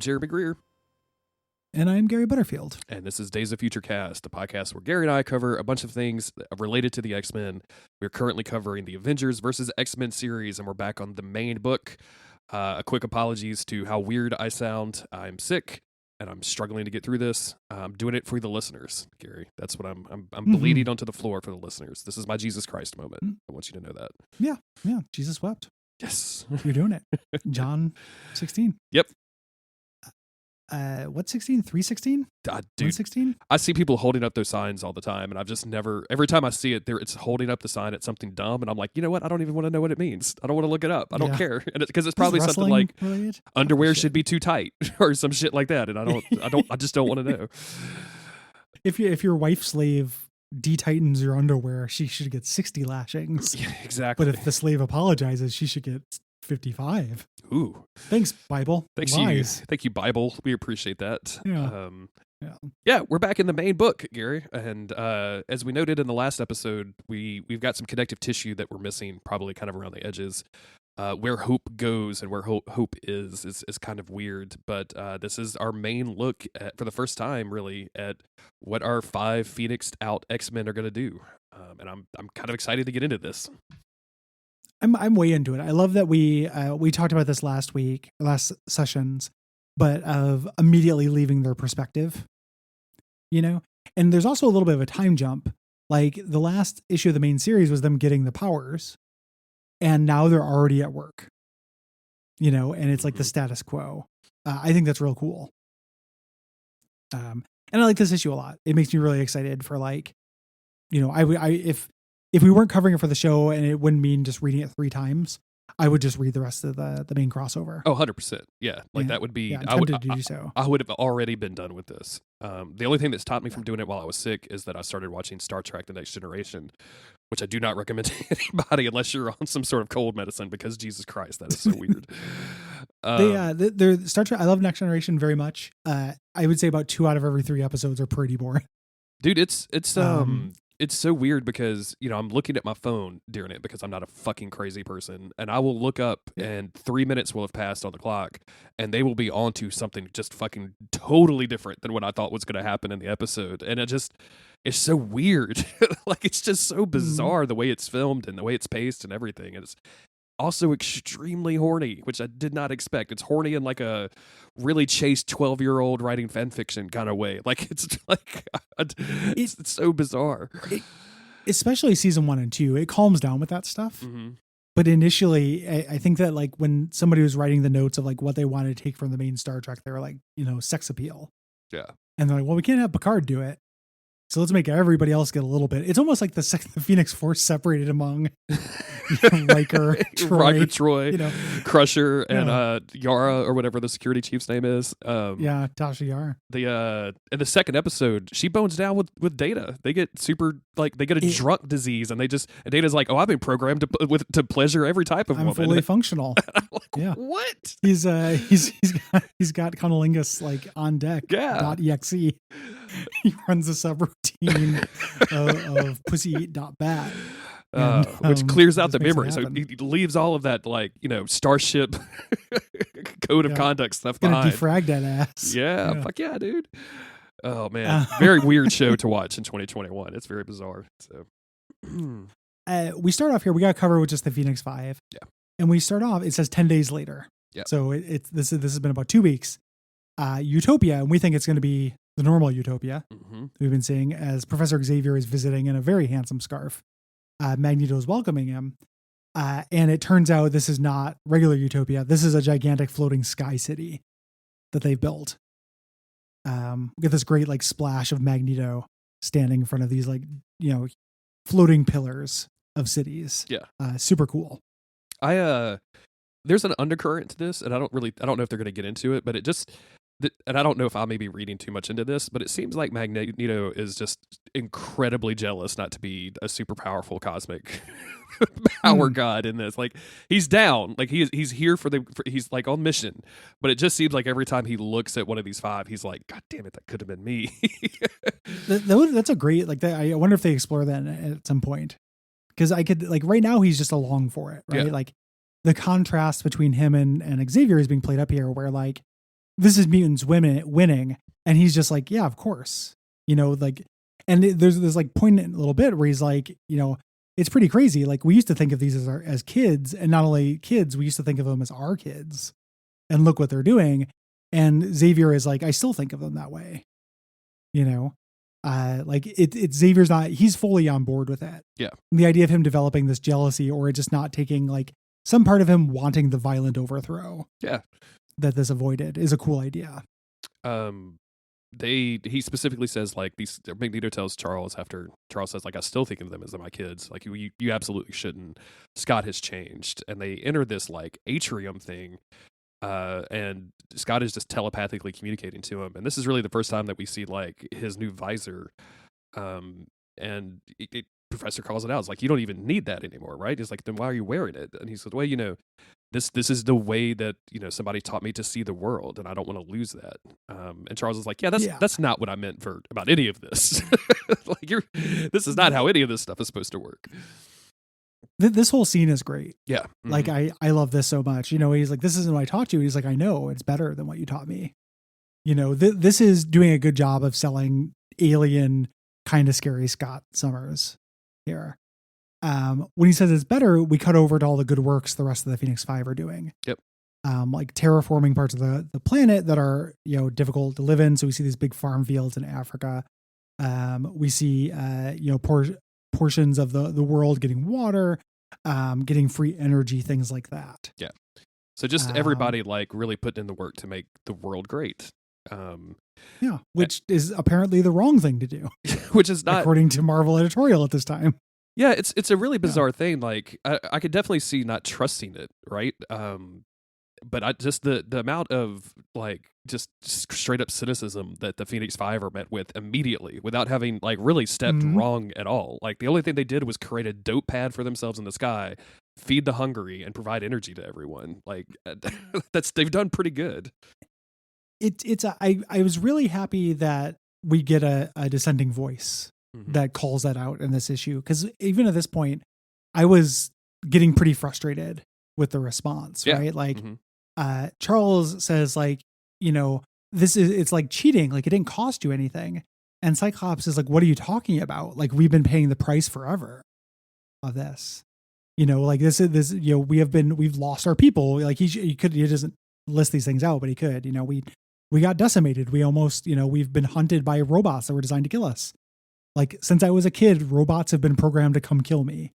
Jeremy Greer. And I'm Gary Butterfield. And this is Days of Future Cast, the podcast where Gary and I cover a bunch of things related to the X-Men. We're currently covering the Avengers versus X-Men series, and we're back on the main book. A quick apologies to how weird I sound. I'm sick, and I'm struggling to get through this. I'm doing it for the listeners, Gary. That's what I'm bleeding onto the floor for the listeners. This is my Jesus Christ moment. I want you to know that. Yeah. Jesus wept. Yes. You're doing it. John 16. Yep. What 16? 316? Dude, 116? I see people holding up those signs all the time, and I've just never, every time I see it, it's holding up the sign at something dumb, and I'm like, you know what? I don't even want to know what it means. I don't want to look it up. I don't care. And because it's probably something like related? Underwear should be too tight or some shit like that, and I just don't want to know. If your wife slave detightens your underwear, she should get 60 lashings. Yeah, exactly. But if the slave apologizes, she should get 55. Ooh. Thanks, Bible. Thank you, Bible. We appreciate that. Yeah. We're back in the main book, Gary. And as we noted in the last episode, we've got some connective tissue that we're missing, probably kind of around the edges. Where hope goes and where hope is kind of weird. But this is our main look at, for the first time, really, at what our 5 Phoenixed out X-Men are going to do. And I'm kind of excited to get into this. I'm way into it. I love that we talked about this last sessions, but of immediately leaving their perspective, and there's also a little bit of a time jump. Like the last issue of the main series was them getting the powers, and now they're already at work, and it's like the status quo. I think that's real cool. And I like this issue a lot. It makes me really excited for if we weren't covering it for the show and it wouldn't mean just reading it 3 times, I would just read the rest of the main crossover. Oh, 100%. Yeah. That would be, I would have already been done with this. The only thing that stopped me from doing it while I was sick is that I started watching Star Trek: The Next Generation, which I do not recommend to anybody unless you're on some sort of cold medicine, because Jesus Christ, that is so weird. They're Star Trek. I love Next Generation very much. I would say about 2 out of every 3 episodes are pretty boring. Dude, it's so weird because, I'm looking at my phone during it because I'm not a fucking crazy person, and I will look up and 3 minutes will have passed on the clock and they will be onto something just fucking totally different than what I thought was going to happen in the episode. And it's so weird. Like, it's just so bizarre the way it's filmed and the way it's paced and everything. And it's also extremely horny, which I did not expect. It's horny in like a really chaste 12-year-old writing fan fiction kind of way. Like, it's so bizarre. Especially season 1 and 2, it calms down with that stuff. Mm-hmm. But initially, I think that like when somebody was writing the notes of like what they wanted to take from the main Star Trek, they were like, sex appeal. Yeah. And they're like, well, we can't have Picard do it, so let's make everybody else get a little bit. It's almost like the Phoenix Force separated among Riker, Troy, Crusher, and Yara, or whatever the security chief's name is. Tasha Yara. In the second episode, she bones down with Data. They get they get a drunk disease, and Data's like, oh, I've been programmed to pleasure every type of woman. I'm fully functional. I'm like, what? He's got cunnilingus like on deck. Yeah. .exe. He runs a subroutine of pussy.bat. Which clears out the memory. So he leaves all of that, starship code of conduct stuff behind. Defrag that ass. Yeah. Fuck yeah, dude. Oh, man. Very weird show to watch in 2021. It's very bizarre. So, we start off here. We got to cover with just the Phoenix 5. Yeah. And we start off, it says 10 days later. Yeah. So this has been about 2 weeks. Utopia, and we think it's going to be the normal Utopia we've been seeing, as Professor Xavier is visiting in a very handsome scarf. Magneto is welcoming him. And it turns out this is not regular Utopia. This is a gigantic floating sky city that they've built. We get this great splash of Magneto standing in front of these floating pillars of cities. Yeah. Super cool. There's an undercurrent to this, and I don't know if they're going to get into it, but and I don't know if I may be reading too much into this, but it seems like Magneto is just incredibly jealous not to be a super powerful cosmic power god in this. Like, he's down, he's here he's on mission, but it just seems like every time he looks at one of these 5, he's like, God damn it, that could have been me. That's a great I wonder if they explore that at some point, because I could right now he's just along for it, right? Yeah. The contrast between him and Xavier is being played up here, where this is mutants winning. And he's just like, yeah, of course, like, and there's like poignant little bit where he's like, it's pretty crazy. Like we used to think of these as kids, and not only kids, we used to think of them as our kids, and look what they're doing. And Xavier is like, I still think of them that way, like it's Xavier's not, he's fully on board with that. Yeah. And the idea of him developing this jealousy, or just not taking, like, some part of him wanting the violent overthrow. Yeah. That this avoided is a cool idea. He specifically says, like, Magneto tells Charles, after Charles says, like, I still think of them as my kids. Like, you absolutely shouldn't. Scott has changed. And they enter this, like, atrium thing. And Scott is just telepathically communicating to him. And this is really the first time that we see, like, his new visor. And Professor calls it out. It's like, you don't even need that anymore, right? He's like, then why are you wearing it? And he said, well, this is the way that, somebody taught me to see the world, and I don't want to lose that. And Charles is like, that's not what I meant about any of this. Like, this is not how any of this stuff is supposed to work. This whole scene is great. Yeah. Mm-hmm. Like, I love this so much. He's like, this isn't what I taught you. He's like, I know it's better than what you taught me. This is doing a good job of selling alien, kind of scary Scott Summers here. When he says it's better, we cut over to all the good works the rest of the Phoenix Five are doing. Yep. Like terraforming parts of the planet that are, difficult to live in. So we see these big farm fields in Africa. We see, portions of the world getting water, getting free energy, things like that. Yeah. So just everybody, like, really putting in the work to make the world great. Yeah, which is apparently the wrong thing to do. Which is not, according to Marvel editorial at this time. Yeah, it's a really bizarre thing. Like, I could definitely see not trusting it, right? But I just the amount of, like, just straight up cynicism that the Phoenix Five are met with immediately, without having, like, really stepped wrong at all. Like, the only thing they did was create a dope pad for themselves in the sky, feed the hungry, and provide energy to everyone. Like, they've done pretty good. I was really happy that we get a dissenting voice that calls that out in this issue, because even at this point, I was getting pretty frustrated with the response. Right, like, Charles says, like, it's like cheating, like it didn't cost you anything, and Cyclops is like, what are you talking about? Like, we've been paying the price forever of this. Like this we've lost our people. Like, he doesn't list these things out, but he could. We got decimated. We almost, we've been hunted by robots that were designed to kill us. Like, since I was a kid, robots have been programmed to come kill me.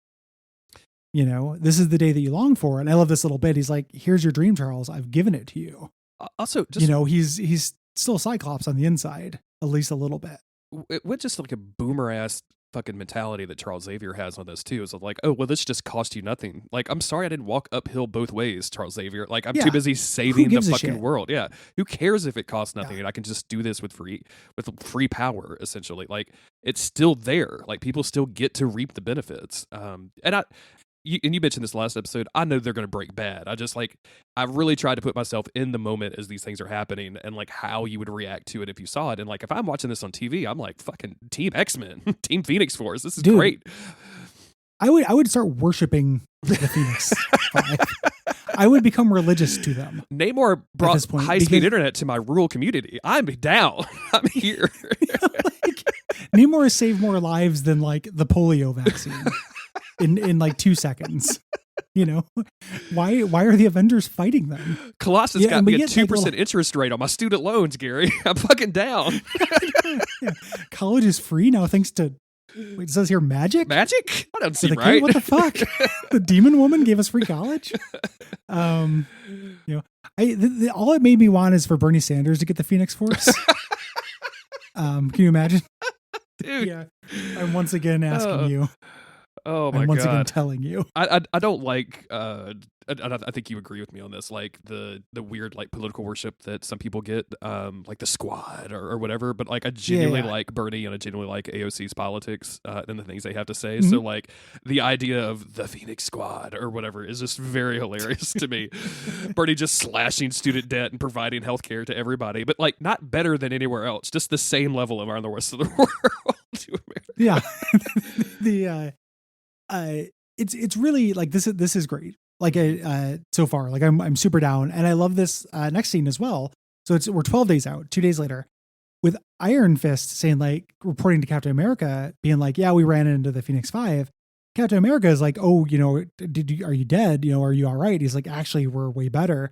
This is the day that you long for. And I love this little bit. He's like, here's your dream, Charles. I've given it to you. Also, just, he's still Cyclops on the inside, at least a little bit. It went just like a boomer ass fucking mentality that Charles Xavier has on this too. Is like, oh, well, this just cost you nothing. Like, I'm sorry I didn't walk uphill both ways, Charles Xavier. Like, I'm too busy saving the fucking world. Yeah. Who cares if it costs nothing and I can just do this with free power, essentially. Like, it's still there. Like, people still get to reap the benefits. You mentioned this last episode. I know they're going to break bad. I really tried to put myself in the moment as these things are happening, and like how you would react to it if you saw it. And like, if I'm watching this on TV, I'm like, fucking Team X-Men, Team Phoenix Force. This is great. I would start worshiping the Phoenix Five. I would become religious to them. Namor brought high-speed internet to my rural community. I'm down. I'm here. Namor has saved more lives than, like, the polio vaccine. In like 2 seconds. Why are the Avengers fighting them? Colossus got me a 2% interest rate on my student loans, Gary. I'm fucking down. College is free now thanks to, it says here magic? Magic? I don't see right. What the fuck? The demon woman gave us free college? All it made me want is for Bernie Sanders to get the Phoenix Force. Can you imagine? Dude. Yeah. I'm once again asking you. Oh my god! Once again, telling you, I don't like. I think you agree with me on this. Like the weird, like, political worship that some people get, like the Squad or whatever. But like, I genuinely like Bernie, and I genuinely like AOC's politics and the things they have to say. So like, the idea of the Phoenix Squad or whatever is just very hilarious to me. Bernie just slashing student debt and providing healthcare to everybody, but like not better than anywhere else. Just the same level around the rest of the world. Yeah. It's really like this is great. Like, so far, like I'm super down, and I love this next scene as well. So we're 12 days out, 2 days later, with Iron Fist saying, like, reporting to Captain America, being like, yeah, we ran into the Phoenix Five. Captain America is like, oh, are you dead? Are you all right? He's like, actually, we're way better.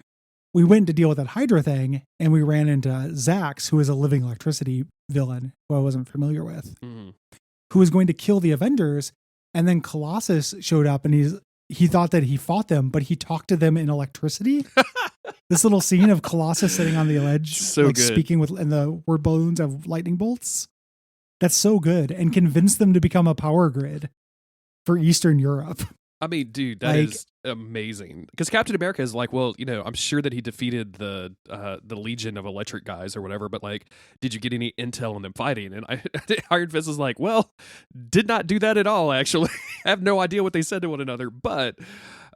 We went to deal with that Hydra thing, and we ran into Zax, who is a living electricity villain who I wasn't familiar with, who was going to kill the Avengers. And then Colossus showed up, and he thought that he fought them, but he talked to them in electricity. This little scene of Colossus sitting on the ledge, so good. speaking and the word balloons of lightning bolts. That's so good, and convinced them to become a power grid for Eastern Europe. I mean, dude, that is amazing. Because Captain America is like, well, I'm sure that he defeated the Legion of Electric guys or whatever, but like, did you get any intel on them fighting? And Iron Fist is like, well, did not do that at all. Actually, I have no idea what they said to one another. But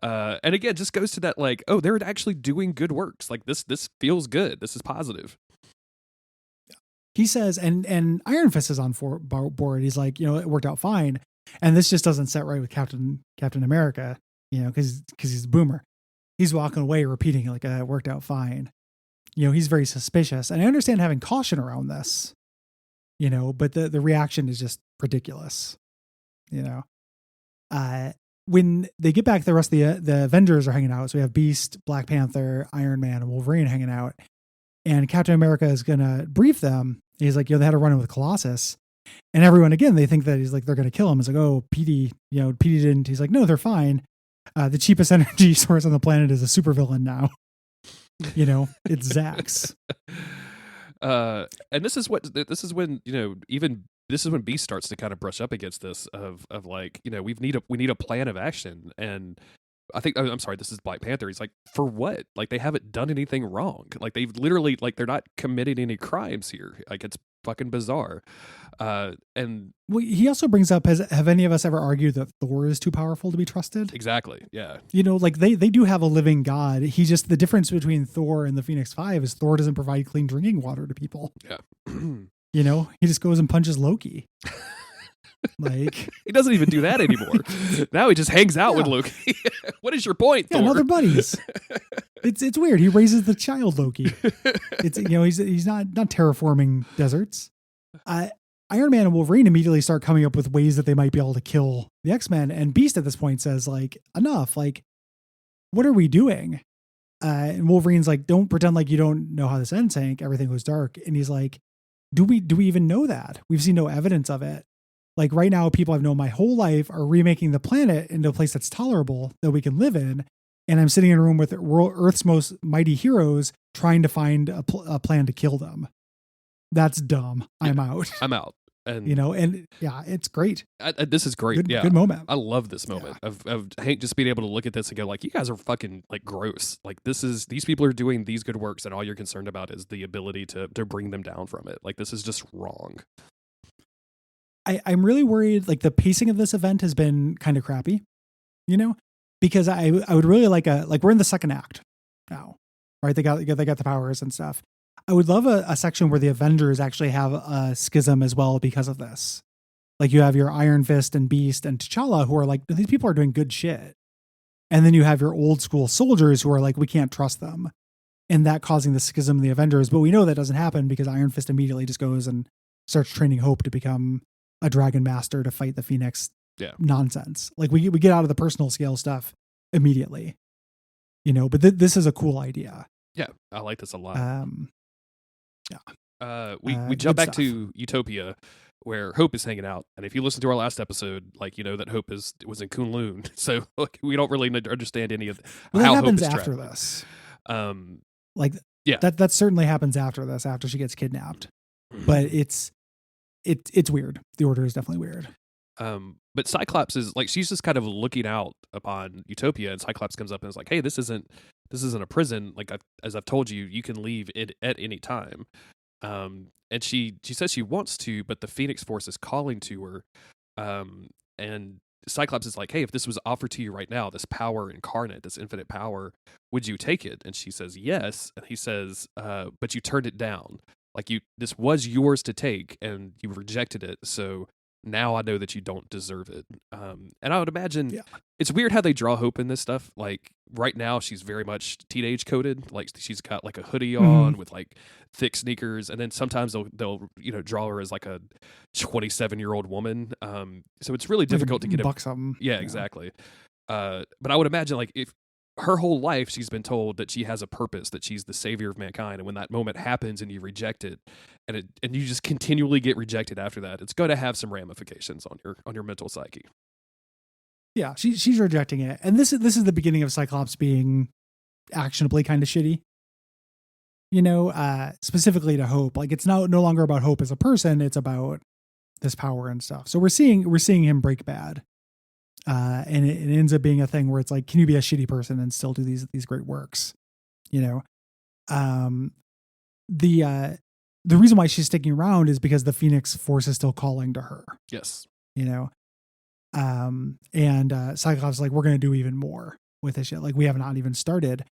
and again, just goes to that, like, oh, they're actually doing good works. Like this feels good. This is positive. He says, and Iron Fist is on board. He's like, it worked out fine. And this just doesn't set right with Captain America, because he's a boomer. He's walking away repeating, like, it worked out fine. He's very suspicious. And I understand having caution around this, but the reaction is just ridiculous. When they get back, the rest of the Avengers are hanging out. So we have Beast, Black Panther, Iron Man, and Wolverine hanging out. And Captain America is going to brief them. He's like, they had a run-in with Colossus. And everyone, again, they think that he's like, they're going to kill him. It's like, oh, Petey didn't. He's like, no, they're fine. The cheapest energy source on the planet is a supervillain now. It's Zax. And this is when, this is when Beast starts to kind of brush up against this of like, we need a plan of action. And I think, I'm sorry, this is Black Panther. He's like, for what? Like, they haven't done anything wrong. Like, they've literally, like, they're not committing any crimes here. Like, it's fucking bizarre. And he also brings up, have any of us ever argued that Thor is too powerful to be trusted? Exactly. Yeah. Like they do have a living god. The difference between Thor and the Phoenix Five is Thor doesn't provide clean drinking water to people. Yeah. He just goes and punches Loki. Like, he doesn't even do that anymore. Now he just hangs out with Loki. What is your point, Thor? Yeah, they're buddies. It's weird. He raises the child Loki. It's he's not terraforming deserts. Iron Man and Wolverine immediately start coming up with ways that they might be able to kill the X-Men, and Beast at this point says, like, enough. Like, what are we doing? And Wolverine's like, don't pretend like you don't know how this ends, Hank. Everything was dark. And he's like, do we even know that? We've seen no evidence of it. Like, right now, people I've known my whole life are remaking the planet into a place that's tolerable that we can live in. And I'm sitting in a room with Earth's most mighty heroes trying to find a plan to kill them. That's dumb. I'm out. I'm out. And and yeah, it's great. This is great. Good moment. I love this moment of Hank just being able to look at this and go, like, you guys are fucking, like, gross. Like, these people are doing these good works, and all you're concerned about is the ability to bring them down from it. Like, this is just wrong. I'm really worried, like, the pacing of this event has been kind of crappy, because I would really like we're in the second act now, right? They got the powers and stuff. I would love a section where the Avengers actually have a schism as well because of this. Like, you have your Iron Fist and Beast and T'Challa who are like, these people are doing good shit. And then you have your old school soldiers who are like, we can't trust them. And that causing the schism in the Avengers. But we know that doesn't happen because Iron Fist immediately just goes and starts training Hope to become a Dragon Master to fight the Phoenix nonsense. Like, we get out of the personal scale stuff immediately, but this is a cool idea. Yeah. I like this a lot. We jump back to Utopia where Hope is hanging out. And if you listen to our last episode, like, that Hope was in Kunlun. So, like, we don't really understand any of how Hope is after trapped. This. Yeah. That certainly happens after this, after she gets kidnapped. But it's weird. The Order is definitely weird. But Cyclops is like, she's just kind of looking out upon Utopia, and Cyclops comes up and is like, hey, this isn't a prison. Like, as I've told you, you can leave it at any time. And she says she wants to, but the Phoenix Force is calling to her. And Cyclops is like, hey, if this was offered to you right now, this power incarnate, this infinite power, would you take it? And she says, yes. And he says, but you turned it down. Like, this was yours to take and you rejected it. So now I know that you don't deserve it. And I would imagine Yeah. it's weird how they draw hope in this stuff. Like right now, she's very much teenage coded. Like she's got like a hoodie on with like thick sneakers, and then sometimes they'll draw her as like a 27-year-old woman. So it's really difficult to get buck something. Yeah, exactly. But I would imagine like if her whole life she's been told that she has a purpose, that she's the savior of mankind, and when that moment happens and you reject it, and you just continually get rejected after that, it's going to have some ramifications on your mental psyche. Yeah, she's rejecting it, and this is the beginning of Cyclops being actionably kind of shitty. Specifically to Hope, like it's no longer about Hope as a person; it's about this power and stuff. So we're seeing him break bad. And it ends up being a thing where it's like, can you be a shitty person and still do these great works? The reason why she's sticking around is because the Phoenix Force is still calling to her. Yes. And Cyclops is like, we're going to do even more with this shit. Like we have not even started.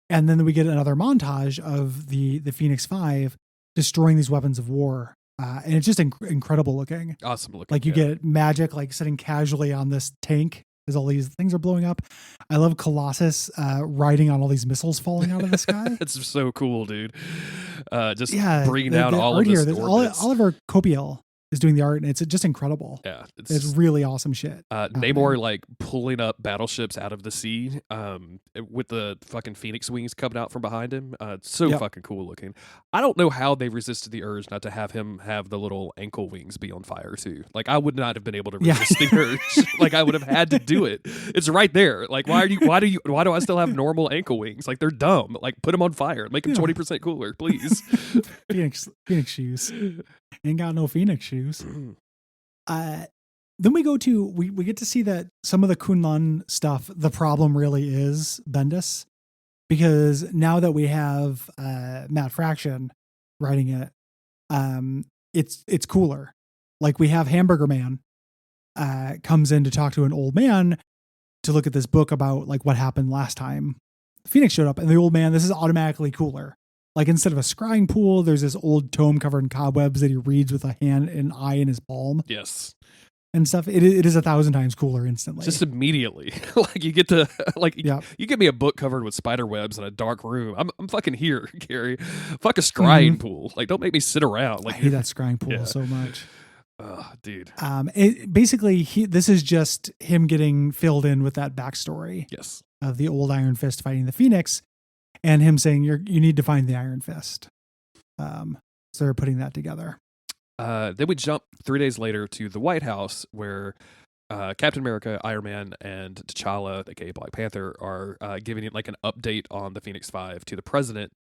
And then we get another montage of the Phoenix Five destroying these weapons of war. And it's just incredible looking. Awesome looking. Like you get Magic like sitting casually on this tank as all these things are blowing up. I love Colossus riding on all these missiles falling out of the sky. It's so cool, dude. Bringing down all of this. Oliver Copiel is doing the art, and it's just incredible. Yeah, it's really awesome shit. Namor like pulling up battleships out of the sea, with the fucking Phoenix wings coming out from behind him. It's so fucking cool looking. I don't know how they resisted the urge not to have him have the little ankle wings be on fire too. Like I would not have been able to resist the urge. Like I would have had to do it. It's right there. Like why do I still have normal ankle wings? Like they're dumb. Like put them on fire. Make them 20% cooler, please. Phoenix shoes. Ain't got no Phoenix shoes. Then we get to see that some of the Kunlun stuff, the problem really is Bendis, because now that we have Matt Fraction writing it, it's cooler. Like we have Hamburger Man comes in to talk to an old man to look at this book about like what happened last time Phoenix showed up, and the old man, this is automatically cooler. Like instead of a scrying pool, there's this old tome covered in cobwebs that he reads with a hand and an eye in his palm. Yes. And stuff. It is 1,000 times cooler instantly. Just immediately. Like you get to you give me a book covered with spider webs in a dark room. I'm fucking here, Gary. Fuck a scrying pool. Like don't make me sit around. Like I hate that scrying pool so much. Oh, dude. This is just him getting filled in with that backstory. Yes. Of the old Iron Fist fighting the Phoenix. And him saying you need to find the Iron Fist. So they're putting that together. Then we jump 3 days later to the White House, where Captain America, Iron Man, and T'Challa, aka Black Panther, are giving like an update on the Phoenix Five to the president,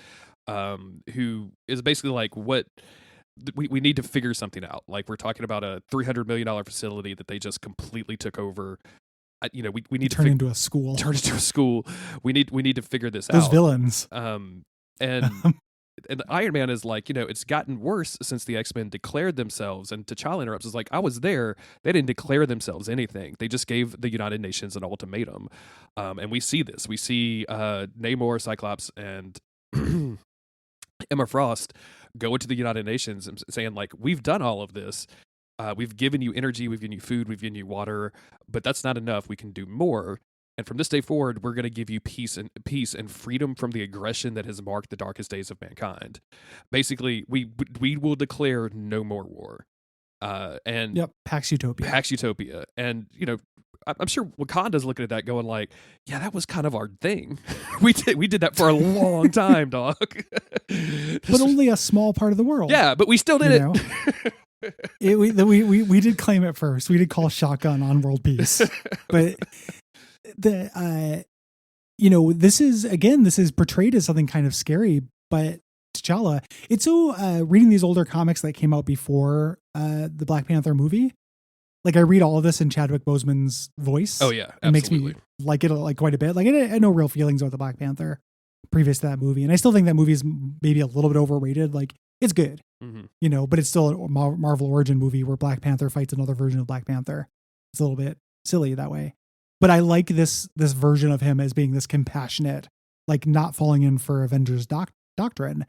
who is basically like, "What we need to figure something out. Like we're talking about a $300 million facility that they just completely took over." We need to turn into a school. Turn into a school. We need to figure this out. Those villains. And Iron Man is like, it's gotten worse since the X-Men declared themselves. And T'Challa interrupts, is like, I was there. They didn't declare themselves anything. They just gave the United Nations an ultimatum. And we see this. We see Namor, Cyclops, and Emma Frost go into the United Nations and saying, like, we've done all of this. We've given you energy, we've given you food, we've given you water, but that's not enough. We can do more. And from this day forward, we're going to give you peace and freedom from the aggression that has marked the darkest days of mankind. Basically, we will declare no more war. Pax Utopia. And I'm sure Wakanda's looking at that, going like, "Yeah, that was kind of our thing. we did that for a long time, dog." But only a small part of the world. Yeah, but we still did it. We did claim it first. We did call shotgun on world peace, but this is portrayed as something kind of scary. But T'Challa, it's so reading these older comics that came out before the Black Panther movie. Like I read all of this in Chadwick Boseman's voice. Oh yeah, absolutely. It makes me like it like quite a bit. Like I had no real feelings about the Black Panther previous to that movie, and I still think that movie is maybe a little bit overrated. Like it's good. But it's still a Marvel origin movie where Black Panther fights another version of Black Panther. It's a little bit silly that way. But I like this version of him as being this compassionate, like not falling in for Avengers doctrine.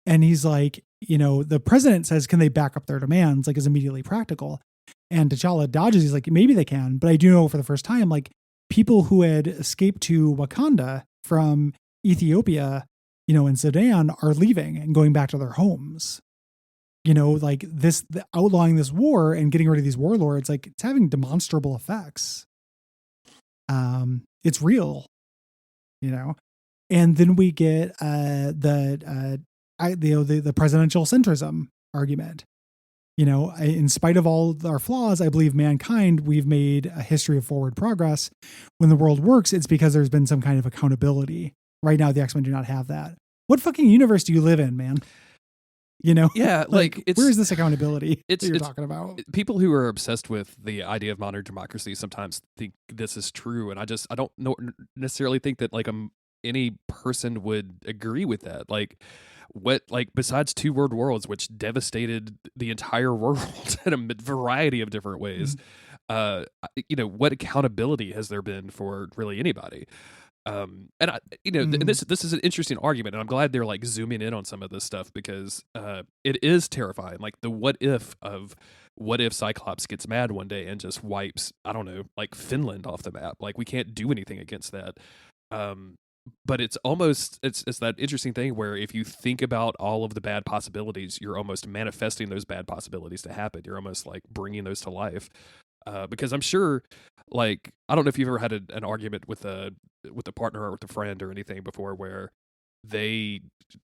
And he's like, the president says, can they back up their demands? Like is immediately practical. And T'Challa dodges. He's like, maybe they can, but I do know for the first time, like people who had escaped to Wakanda from Ethiopia, and Sudan are leaving and going back to their homes. Like outlawing this war and getting rid of these warlords, like it's having demonstrable effects. It's real, and then we get the presidential centrism argument. In spite of all our flaws, I believe mankind, we've made a history of forward progress. When the world works, it's because there's been some kind of accountability. Right now, the X-Men do not have that. What fucking universe do you live in, man? Yeah, like where is this accountability that you're it's talking about? People who are obsessed with the idea of modern democracy sometimes think this is true, and I don't necessarily think that like any person would agree with that. Like, besides two world wars, which devastated the entire world in a variety of different ways, what accountability has there been for really anybody? And this is an interesting argument, and I'm glad they're like zooming in on some of this stuff because it is terrifying. Like the what if Cyclops gets mad one day and just wipes, I don't know, like Finland off the map. Like we can't do anything against that. But it's almost it's that interesting thing where if you think about all of the bad possibilities, you're almost manifesting those bad possibilities to happen. You're almost like bringing those to life. Because I'm sure, like, I don't know if you've ever had an argument with a partner or with a friend or anything before where they're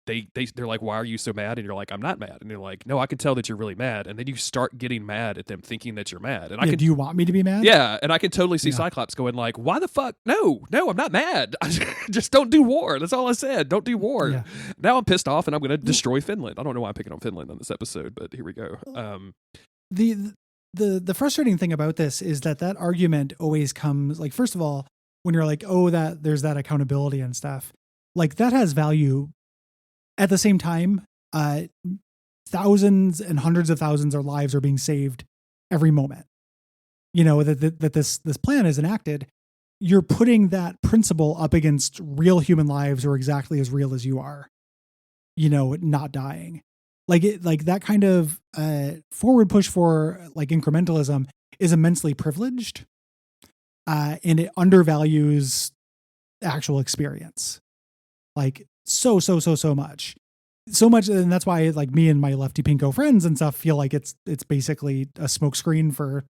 like, why are you so mad? And you're like, I'm not mad. And you're like, no, I can tell that you're really mad. And then you start getting mad at them thinking that you're mad. And do you want me to be mad? Yeah. And I can totally see Cyclops going like, why the fuck? No, I'm not mad. Just don't do war. That's all I said. Don't do war. Yeah. Now I'm pissed off and I'm going to destroy Finland. I don't know why I'm picking on Finland on this episode, but here we go. The frustrating thing about this is that argument always comes like, first of all, when you're like, oh, that there's that accountability and stuff, like that has value. At the same time, thousands and hundreds of thousands of lives are being saved every moment. That this plan is enacted. You're putting that principle up against real human lives who are exactly as real as you are. Not dying. Like that kind of forward push for like incrementalism is immensely privileged, and it undervalues actual experience, like so much, and that's why like me and my lefty pinko friends and stuff feel like it's basically a smokescreen for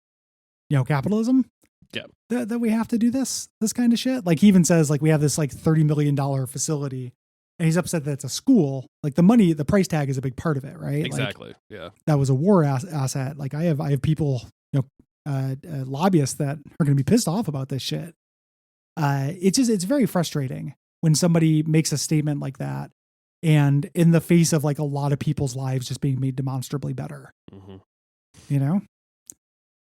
capitalism. Yeah, that we have to do this kind of shit. Like he even says like we have this like $30 million facility. And he's upset that it's a school. Like the price tag is a big part of it, right? Exactly. Like, yeah. That was a war asset. Like I have people, lobbyists that are going to be pissed off about this shit. It's very frustrating when somebody makes a statement like that, and in the face of like a lot of people's lives just being made demonstrably better. Mm-hmm.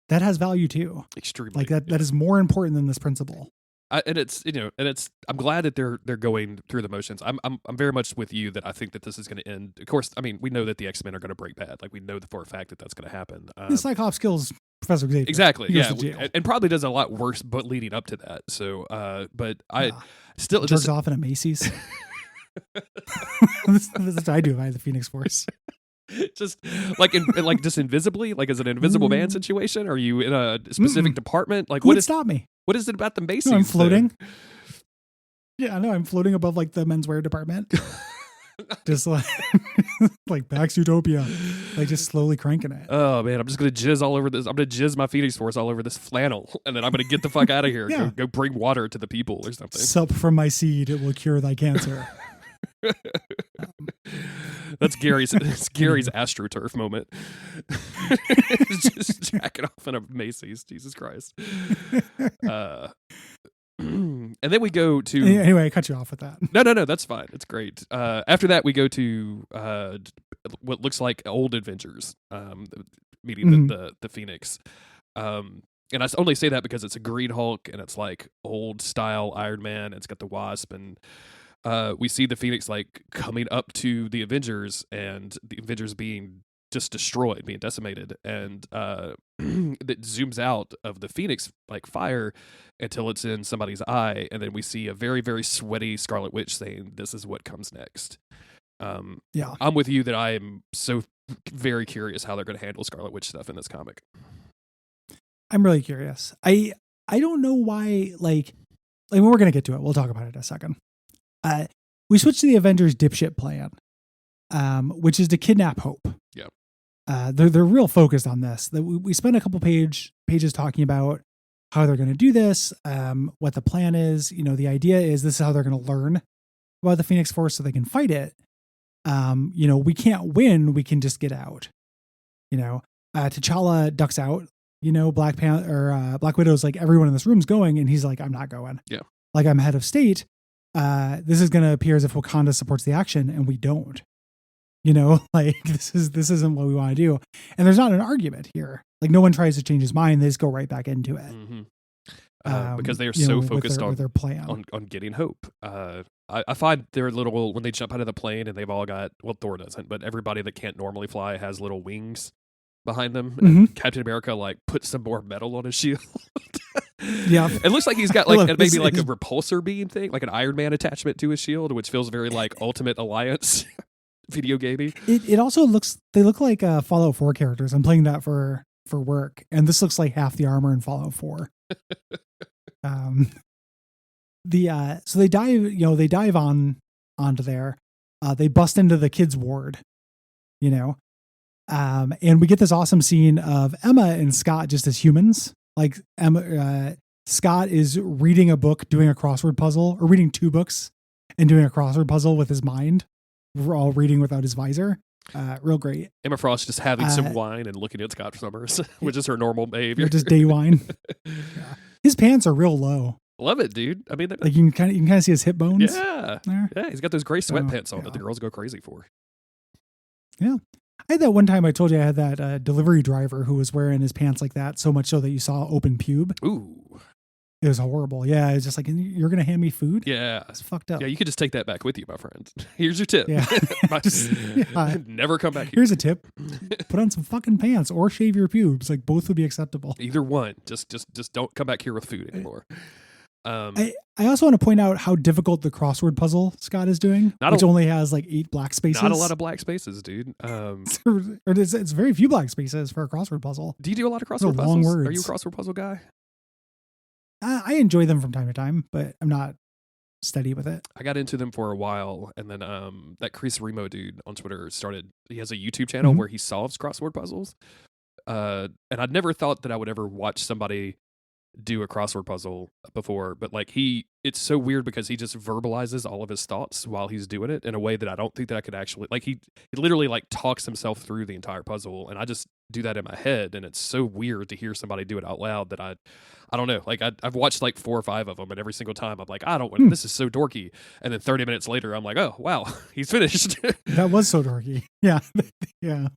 That has value too. Extremely. Like that is more important than this principle. I'm glad that they're going through the motions. I'm very much with you that I think that this is going to end. Of course, I mean we know that the X-Men are going to break bad. Like we know for a fact that that's going to happen. The Cyclops kills Professor Xavier. Exactly. Yeah, and probably does a lot worse, but leading up to that. So, but I still jerks off in a Macy's. That's what I do if I had the Phoenix Force. Just like just invisibly, like as an Invisible Man situation. Are you in a specific department? Like who would stop me? What is it about the Macy's? No, I'm floating. Yeah, I know. I'm floating above like the menswear department. Just like like Pax Utopia, like just slowly cranking it. Oh man, I'm just gonna jizz all over this. I'm gonna jizz my Phoenix Force all over this flannel, and then I'm gonna get the fuck out of here. Yeah. Go bring water to the people or something. Sup from my seed, it will cure thy cancer. That's Gary's AstroTurf moment. Just jacking off in a Macy's. Jesus Christ. And then we go to anyway. I cut you off with that. No, that's fine. It's great. After that, we go to what looks like old Avengers, meeting the Phoenix. And I only say that because it's a Green Hulk and it's like old style Iron Man. And it's got the Wasp, and we see the Phoenix like coming up to the Avengers, and the Avengers being just destroyed, being decimated, and that zooms out of the Phoenix like fire until it's in somebody's eye, and then we see a very, very sweaty Scarlet Witch saying, "This is what comes next." Yeah, I'm with you that I am so very curious how they're going to handle Scarlet Witch stuff in this comic. I'm really curious. I don't know why, like we're going to get to it. We'll talk about it in a second. We switched to the Avengers dipshit plan, which is to kidnap Hope. Yeah. They're real focused on this. We spent a couple pages talking about how they're going to do this, what the plan is. The idea is this is how they're going to learn about the Phoenix Force so they can fight it. We can't win. We can just get out. T'Challa ducks out. Black Widow's like, everyone in this room's going, and he's like, I'm not going. Yeah. Like, I'm head of state. This is going to appear as if Wakanda supports the action, and we don't. Like this isn't what we want to do. And there's not an argument here. Like, no one tries to change his mind. They just go right back into it. Mm-hmm. Because they are so focused with their plan on getting Hope. I find they're little, when they jump out of the plane and they've all got, well, Thor doesn't, but everybody that can't normally fly has little wings behind them. Mm-hmm. And Captain America like puts some more metal on his shield. Yeah. It looks like he's got like maybe like a repulsor beam thing, like an Iron Man attachment to his shield, which feels very like Ultimate Alliance video gamey. It also they look like Fallout 4 characters. I'm playing that for work, and this looks like half the armor in Fallout 4. So they dive onto there. They bust into the kids' ward, and we get this awesome scene of Emma and Scott just as humans. Like Scott is reading a book, doing a crossword puzzle, or reading two books and doing a crossword puzzle with his mind. We're all reading without his visor. Real great. Emma Frost just having some wine and looking at Scott Summers, which is her normal behavior. Just day wine. Yeah. His pants are real low. Love it, dude. I mean, like you can kind of see his hip bones. Yeah, there. Yeah. He's got those gray sweatpants on that the girls go crazy for. Yeah, I had that one time. I told you I had that delivery driver who was wearing his pants like that, so much so that you saw open pube. Ooh. It was horrible. Yeah, it's just like, you're going to hand me food? Yeah. It's fucked up. Yeah, you could just take that back with you, my friend. Here's your tip. Yeah. Never come back here. Here's a tip. Put on some fucking pants or shave your pubes. Like, both would be acceptable. Either one. Just don't come back here with food anymore. I also want to point out how difficult the crossword puzzle Scott is doing, which only has like 8 black spaces. Not a lot of black spaces, dude. It's very few black spaces for a crossword puzzle. Do you do a lot of crossword puzzles? Long words. Are you a crossword puzzle guy? I enjoy them from time to time, but I'm not steady with it. I got into them for a while, and then that Chris Remo dude on Twitter he has a YouTube channel where he solves crossword puzzles. And I'd never thought that I would ever watch somebody do a crossword puzzle before, but like it's so weird because he just verbalizes all of his thoughts while he's doing it in a way that I don't think that I could actually, like, he literally like talks himself through the entire puzzle, and I just do that in my head, and it's so weird to hear somebody do it out loud that I don't know, like I've watched like 4 or 5 of them, and every single time I'm like, I don't want this is so dorky, and then 30 minutes later I'm like, oh wow, he's finished. That was so dorky. Yeah. Yeah.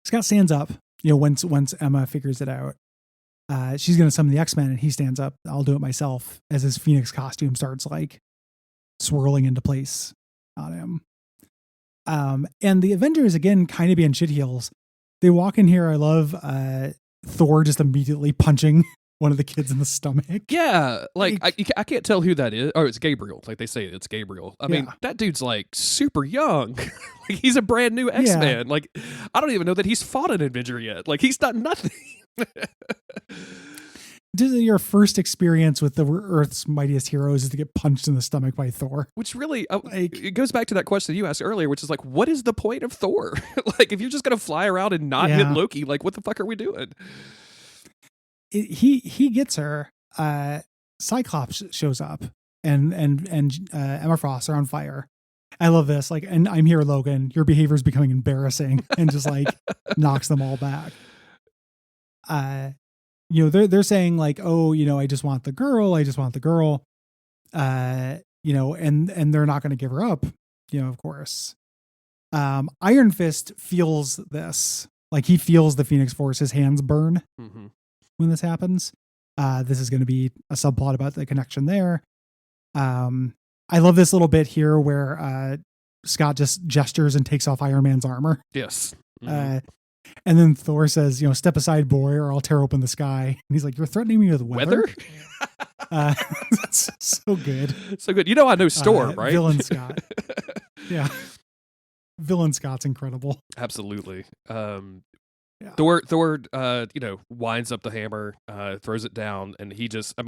Scott stands up, once Emma figures it out. She's going to summon the X-Men, and he stands up. I'll do it myself, as his Phoenix costume starts like swirling into place on him. And the Avengers again kind of being shit heels. They walk in here. I love Thor just immediately punching one of the kids in the stomach. Yeah, like I can't tell who that is. Oh, it's Gabriel. Like they say, it's Gabriel. I mean, that dude's like super young. Like he's a brand new X-Man. Yeah. Like I don't even know that he's fought an Avenger yet. Like he's done nothing. This is your first experience with the Earth's mightiest heroes is to get punched in the stomach by Thor. Which really, it goes back to that question you asked earlier, which is like, what is the point of Thor? Like, if you're just going to fly around and not hit Loki, like, what the fuck are we doing? He gets her. Cyclops shows up, and Emma Frost are on fire. I love this. Like, and I'm here, Logan. Your behavior is becoming embarrassing, and just like knocks them all back. They're saying like, oh, I just want the girl. And they're not going to give her up, of course. Iron Fist feels this, like he feels the Phoenix Force, his hands burn when this happens. This is going to be a subplot about the connection there. I love this little bit here where Scott just gestures and takes off Iron Man's armor. Yes. And then Thor says, step aside, boy, or I'll tear open the sky. And he's like, you're threatening me with weather? That's so good. So good. I know Storm, right? Villain Scott. Yeah. Villain Scott's incredible. Absolutely. Yeah. Thor, winds up the hammer, throws it down, and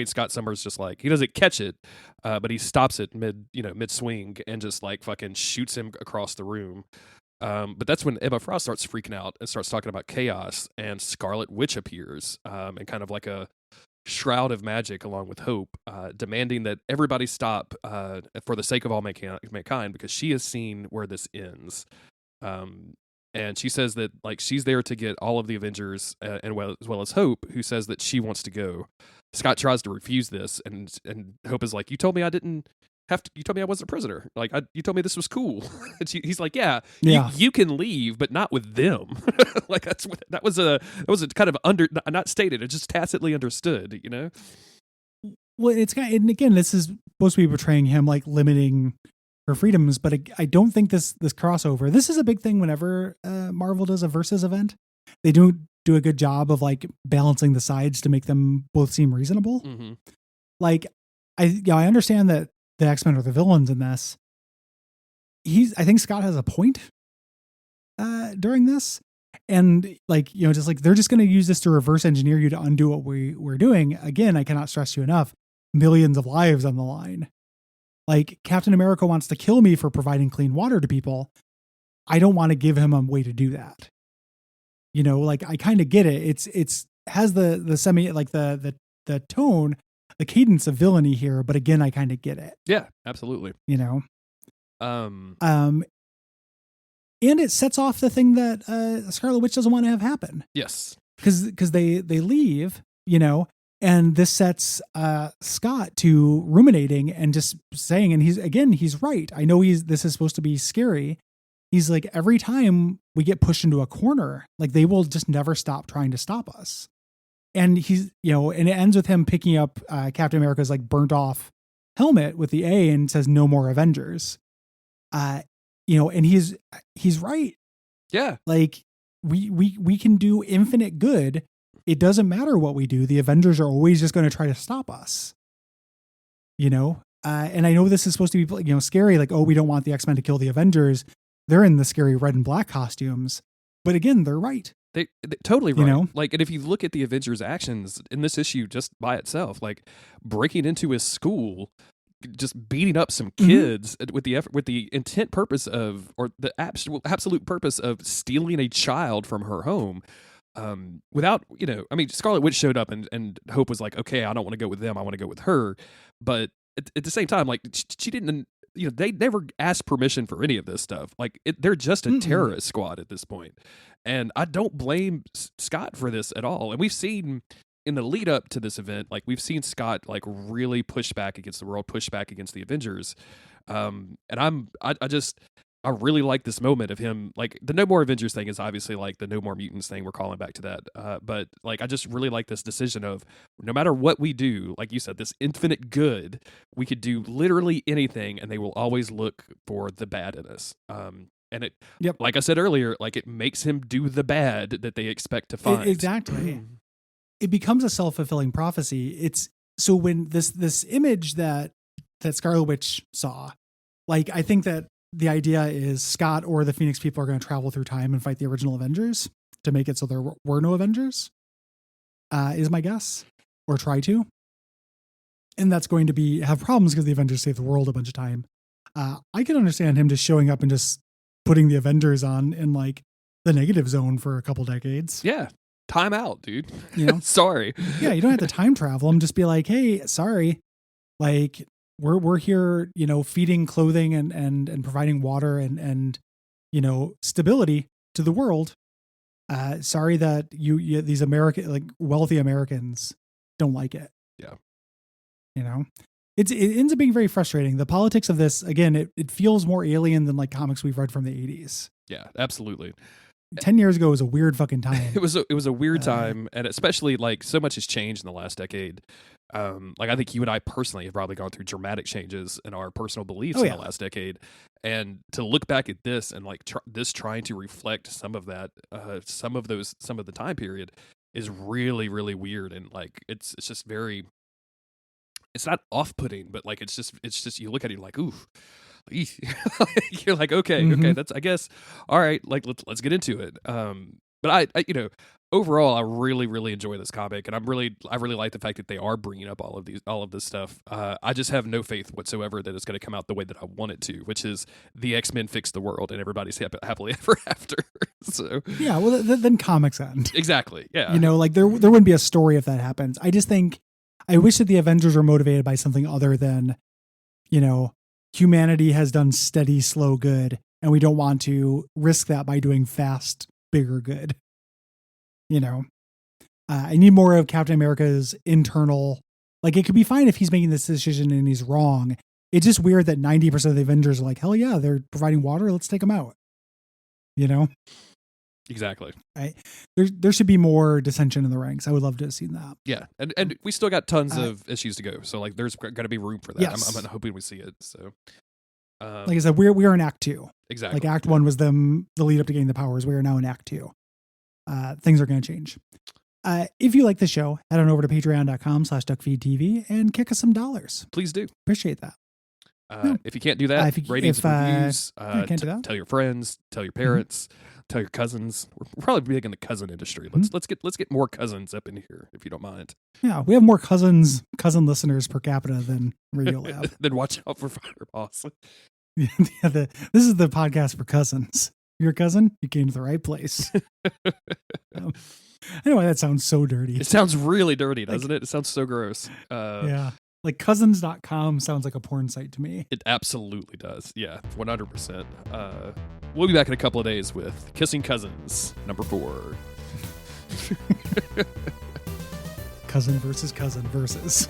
Scott Summers just like, he doesn't catch it, but he stops it mid swing and just like fucking shoots him across the room. But that's when Emma Frost starts freaking out and starts talking about chaos, and Scarlet Witch appears, and kind of like a shroud of magic along with Hope, demanding that everybody stop for the sake of all mankind, because she has seen where this ends. And she says that like she's there to get all of the Avengers, as well as Hope, who says that she wants to go. Scott tries to refuse this, and Hope is like, "You told me I didn't have to. You told me I wasn't a prisoner. Like you told me this was cool." And he's like, "Yeah, you can leave, but not with them." Like that was a kind of not stated. It just tacitly understood. Well, it's kind of, and again, this is supposed to be portraying him like limiting her freedoms, but I don't think this crossover. This is a big thing whenever Marvel does a versus event. They do a good job of like balancing the sides to make them both seem reasonable. Mm-hmm. Like I understand that the X-Men are the villains in this. I think Scott has a point during this, and like just like they're just going to use this to reverse engineer you to undo what we're doing. Again, I cannot stress you enough. Millions of lives on the line. Like Captain America wants to kill me for providing clean water to people. I don't want to give him a way to do that. Like I kind of get it. It's has the semi like the tone, the cadence of villainy here, but again, I kind of get it. Yeah, absolutely. And it sets off the thing that Scarlet Witch doesn't want to have happen. Yes, because they leave, and this sets Scott to ruminating and just saying, and he's right. I know this is supposed to be scary. He's like, every time we get pushed into a corner, like they will just never stop trying to stop us. And he's, and it ends with him picking up Captain America's like burnt off helmet with the A and says, "No more Avengers." And he's right. Yeah. Like we can do infinite good. It doesn't matter what we do. The Avengers are always just going to try to stop us. And I know this is supposed to be, scary. Like, oh, we don't want the X-Men to kill the Avengers. They're in the scary red and black costumes. But again, they're right. They totally right. Like, and if you look at the Avengers' actions in this issue just by itself, like breaking into his school, just beating up some kids with the intent purpose of, or the absolute purpose of stealing a child from her home. Without, Scarlet Witch showed up and Hope was like, okay, I don't want to go with them. I want to go with her. But at the same time, like she didn't, they never asked permission for any of this stuff. Like they're just a terrorist squad at this point. And I don't blame Scott for this at all. And we've seen in the lead up to this event, like we've seen Scott like really push back against the world, push back against the Avengers. And I really like this moment of him. Like the No More Avengers thing is obviously like the No More Mutants thing. We're calling back to that. But like, I just really like this decision of no matter what we do, like you said, this infinite good, we could do literally anything and they will always look for the bad in us. And it, like I said earlier, like it makes him do the bad that they expect to find. Exactly. It becomes a self-fulfilling prophecy. It's so when this image that Scarlet Witch saw, like, I think that the idea is Scott or the Phoenix people are going to travel through time and fight the original Avengers to make it so there were no Avengers, is my guess, or try to. And that's going to have problems because the Avengers save the world a bunch of time. I can understand him just showing up and just putting the Avengers on in like the negative zone for a couple decades. Yeah. Time out, dude. Sorry. Yeah. You don't have to time travel them. Just be like, hey, sorry. Like we're here, feeding, clothing and providing water and stability to the world. Sorry that you these wealthy Americans don't like it. Yeah. It ends up being very frustrating. The politics of this, again, it feels more alien than like comics we've read from the 80s. Yeah, absolutely. 10 years ago was a weird fucking time. It was a weird time, and especially like so much has changed in the last decade. Like I think you and I personally have probably gone through dramatic changes in our personal beliefs in the last decade, and to look back at this and like trying to reflect some of that, some of the time period is really, really weird, and like it's just very. It's not off-putting, but like it's just you look at it like, ooh. You're like, okay, that's I guess all right, like let's get into it. But overall, I really, really enjoy this comic, and I really like the fact that they are bringing up all of this stuff. I just have no faith whatsoever that it's going to come out the way that I want it to, which is the X-Men fix the world and everybody's happily ever after. So yeah, well, then comics end. Exactly. Yeah. Like there wouldn't be a story if that happens. I just think I wish that the Avengers were motivated by something other than, humanity has done steady, slow good, and we don't want to risk that by doing fast, bigger good. I need more of Captain America's internal, it could be fine if he's making this decision and he's wrong. It's just weird that 90% of the Avengers are like, hell yeah, they're providing water. Let's take them out. Exactly. There should be more dissension in the ranks. I would love to have seen that. Yeah. And we still got tons of issues to go. So there's got to be room for that. Yes. I'm hoping we see it. So, like I said, we're in Act 2. Exactly. Act 1 was the lead up to getting the powers. We are now in Act 2. Things are going to change. If you like the show, head on over to patreon.com/Duckfeed.tv and kick us some dollars. Please do. Appreciate that. If you can't do that, ratings, reviews, can't do that. Tell your friends, tell your parents, tell your cousins. We're probably big in the cousin industry. Let's get more cousins up in here, if you don't mind. Yeah, we have more cousin listeners per capita than Radio Lab. Then watch out for Fire Boss. This is the podcast for cousins. Your cousin, you came to the right place. I know why that sounds so dirty. It sounds really dirty, doesn't it? It sounds so gross. Yeah. Cousins.com sounds like a porn site to me. It absolutely does. Yeah, 100%. We'll be back in a couple of days with Kissing Cousins, number 4. Cousin versus cousin versus.